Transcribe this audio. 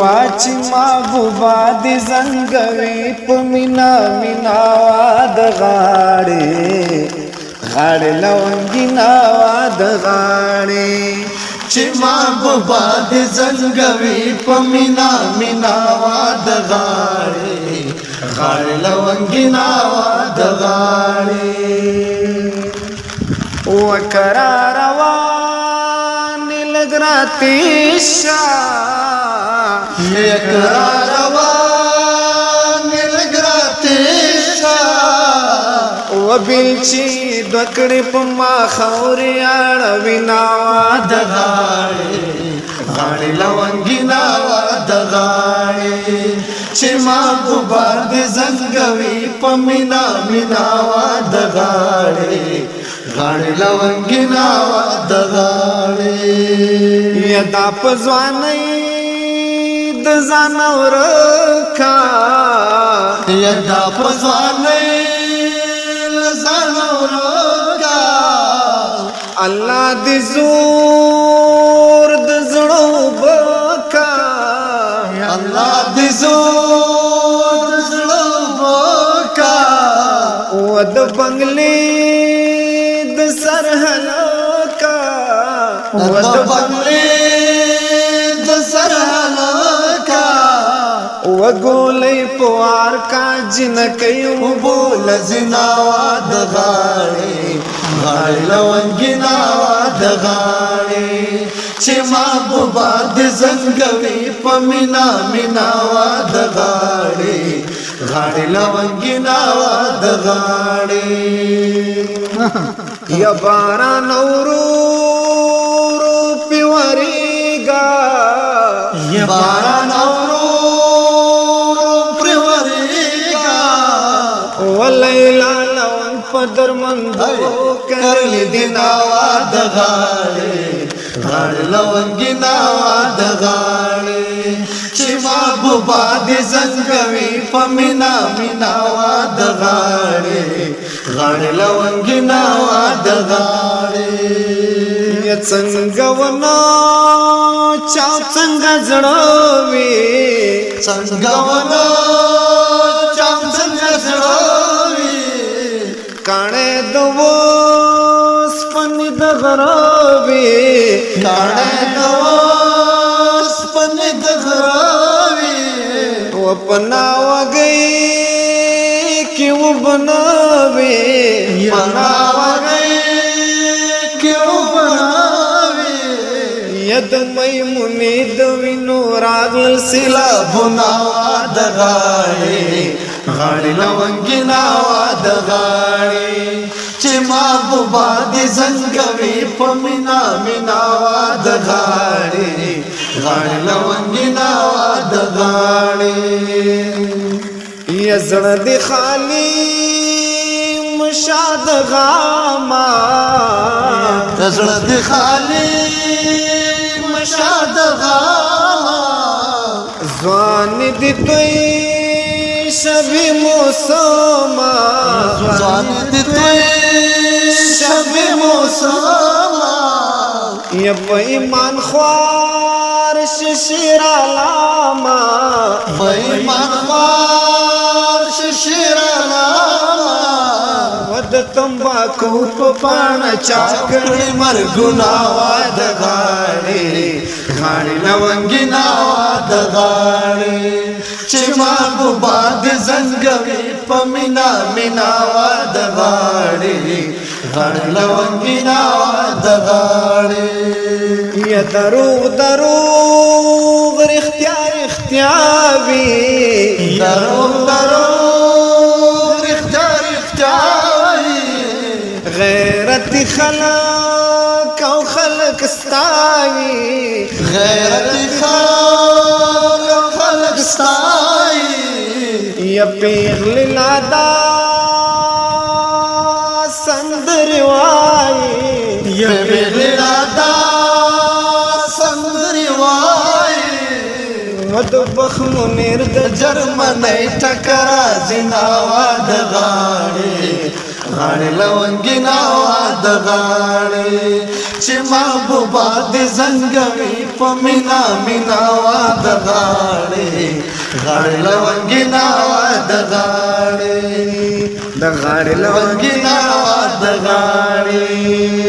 واچی محبوبا دی زنگوی پا مینا میناوا د غاڑی غاڑی لونگی ناوا د غاڑی چی محبوبا دی زنگوی پا مینا میناوا د غاڑی غاڑی لونگی ناوا د غاڑی وکرار وانی لگراتی شا یکرار وانی لگراتی شا وبیلچی دوکڑی پا ما خوری آڑوی ناوا د غاڑی غاڑی لونگی ناوا د غاڑی چی محبوبا دی زنگوی پا مینا میناوا د غاڑی غاڑی لونگی ناوا د غاڑی یدا پزوانی د زانورکا یدا پزوانی لزانورکا اللہ دی زور د زړو بکا اللہ دی زور د زړو بکا و د بنگلی د سرحلکا و د بنگلی د سرحلکا و گولی پوار کا جنکی و بول زناوا د غاڑی غاڑی لونگی ناوا د غاڑی چی محبوبا دی زنگوی پا مینا میناوا د غاڑی غاڑی لونگی ناوا د غاڑی یا باران اورو پیوریگا یا باران اورو پریوریگا و لیلا لون پدر مندو کرلی دی ناوا د غاڑی غاڑی لونگی ناوا د غاڑی چی محبوبا دی زنگوی پا مینا میناوا د غاڑی غاڑی لونگی ناوا د غاڑی یا څنګهونه چاو څنګه زړوي څنګهونه چاو څنګه زړوي کاڼه د وس پنی د غراوي کاڼه د وس پنی د غراوي و پنا وګي کی و بناوي پنا وګي کی و بناوي ید میمونی د وینو راغل سیلا بناوا د غاڑی غاڑی لونگی ناوا د غاڑی چی محبوبا دی زنگوی پا مینا میناوا د غاڑی غاڑی لونگی ناوا د غاڑی یا زړه دی خالی مشاد غاما زړه دی خالی مشاد غاما ځوان دی توی شبی موسما ځوان دی توی شبی موسما یا په ایمان خوار ششیر علاما په ایمان خوار ششیر علاما ود تمباکو په پاڼه چاکړې مرګناوا د غاړي غاړي لونګي ناوا د غاړي چې محبوبا د زنګوي په مینا میناوا د غاړي غاړي لونګي ناوا د غاړي یا دروغ رښتیا وي دروغ رښتیا غیرت خلق او خلق ستاوي غیرت خلق او خلق ستاوي یا پیغلی لادا سندر وای یا پیغلی لادا سندر وای ود بخمو نیر د جرمنی ټکرا زناوا د غاړي غاړي لونګي ناوا د غاړي چې محبوبا د زنګوي په مینا میناوا د غاړي غاړې لونګي ناوا د غاړې د غاړې لونګي لونګي ناوا د غاړې